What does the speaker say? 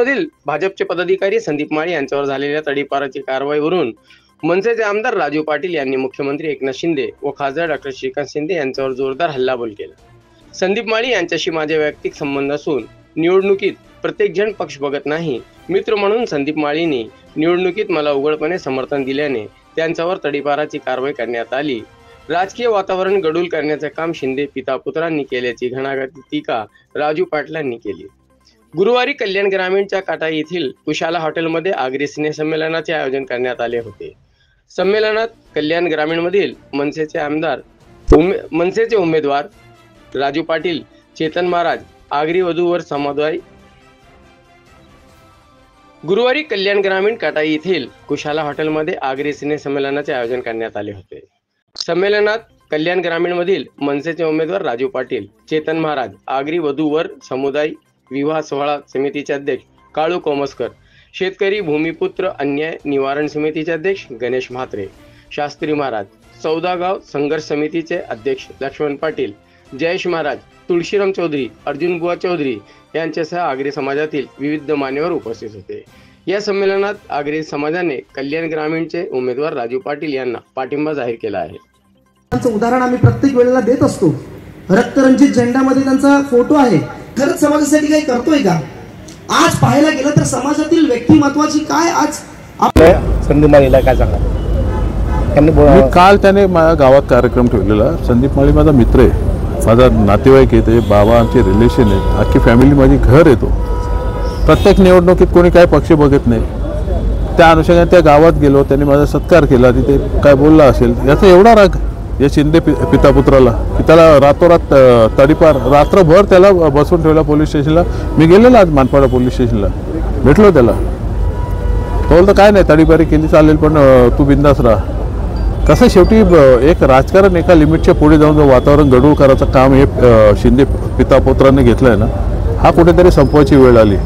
ग्रामीणमधील भाजपचे पदाधिकारी संदीप माळी यांच्यावर झालेल्या तडीपाराची कारवाईवरून मनसेचे आमदार राजू पाटील यांनी मुख्यमंत्री एकनाथ शिंदे व खासदार डॉक्टर श्रीकांत शिंदे यांच्यावर जोरदार हल्लाबोल केला। संदीप माळी यांच्याशी माझे वैयक्तिक संबंध असून निवडणुकीत प्रत्येक जण पक्ष बघत नाही, मित्र म्हणून संदीप माळींनी निवडणुकीत मला उघडपणे समर्थन दिल्याने त्यांच्यावर तडीपाराची कारवाई करण्यात आली। राजकीय वातावरण गडूल करण्याचे काम शिंदे पिता पुत्रांनी केल्याची घणाघाती टीका राजू पाटलांनी केली। गुरुवारी कल्याण ग्रामीणच्या काटा येथील कुशाला हॉटेलमध्ये आगरी स्नेहसंमेलनाचे आयोजन करण्यात आले होते। संमेलनात कल्याण ग्रामीणमधील मनसेचे उमेदवार राजू पाटील, चेतन महाराज, आगरी वधूवर समुदाय गुरुवारी कल्याण ग्रामीण काटा येथील कुशाला हॉटेलमध्ये आगरी स्नेहसंमेलनाचे आयोजन करण्यात आले होते। संमेलनात कल्याण ग्रामीणमधील मनसेचे उमेदवार राजू पाटील, चेतन महाराज, आगरी वधूवर समुदाय विवाह सोहळा समितीचे अध्यक्ष काळू कोमस्कर, शेतकरी भूमिपुत्र अन्याय निवारण समितीचे अध्यक्ष गणेश म्हात्रे, शास्त्री महाराज, चौदागाव संघर्ष समितीचे अध्यक्ष लक्ष्मण पाटील, जयेश महाराज, तुळशीराम चौधरी, अर्जुन बुवा चौधरी यांच्यासह आगरी समाजातील विविध मान्यवर उपस्थित होते। या संमेलनात आगरी समाजाने कल्याण ग्रामीणचे उमेदवार राजू पाटील यांना पाठिंबा जाहीर केला आहे। त्यांचं उदाहरण आम्ही प्रत्येक वेळेला देत असतो। रक्तरंजित झेंड्यामध्ये त्यांचा फोटो आहे। खरंच समाजासाठी काही करतोय का? आज पाहायला गेलं तर समाजातील व्यक्तिमत्वाची काय आज संदीप माळीला काय सांगणार? मी काल त्याने माझ्या गावात कार्यक्रम ठेवलेला। संदीप माळी माझा मित्र आहे, माझा नातेवाईक आहे, ते बाबा आमचे रिलेशन आहेत, अख्खी फॅमिली माझी घर येतो। प्रत्येक निवडणुकीत कोणी काय पक्ष बघत नाही, त्या अनुषंगाने त्या गावात गेलो, त्यांनी माझा सत्कार केला, तिथे काय बोलला असेल याचा एवढा राग या शिंदे पिता पुत्राला की त्याला रातोरात तडीपार, रात्रभर त्याला बसवून ठेवला पोलीस स्टेशनला। मी गेलेलो आज मानपाडा पोलीस स्टेशनला, भेटलो त्याला, तो बोलतो काय नाही तडीपारी केली चालेल पण तू बिंदास राहा। कसं शेवटी एक राजकारण एका लिमिटच्या पुढे जाऊन जो वातावरण गडूळ करायचं काम हे शिंदे पिता पुत्रांनी घेतलंय ना, हा कुठेतरी संपवायची वेळ आली।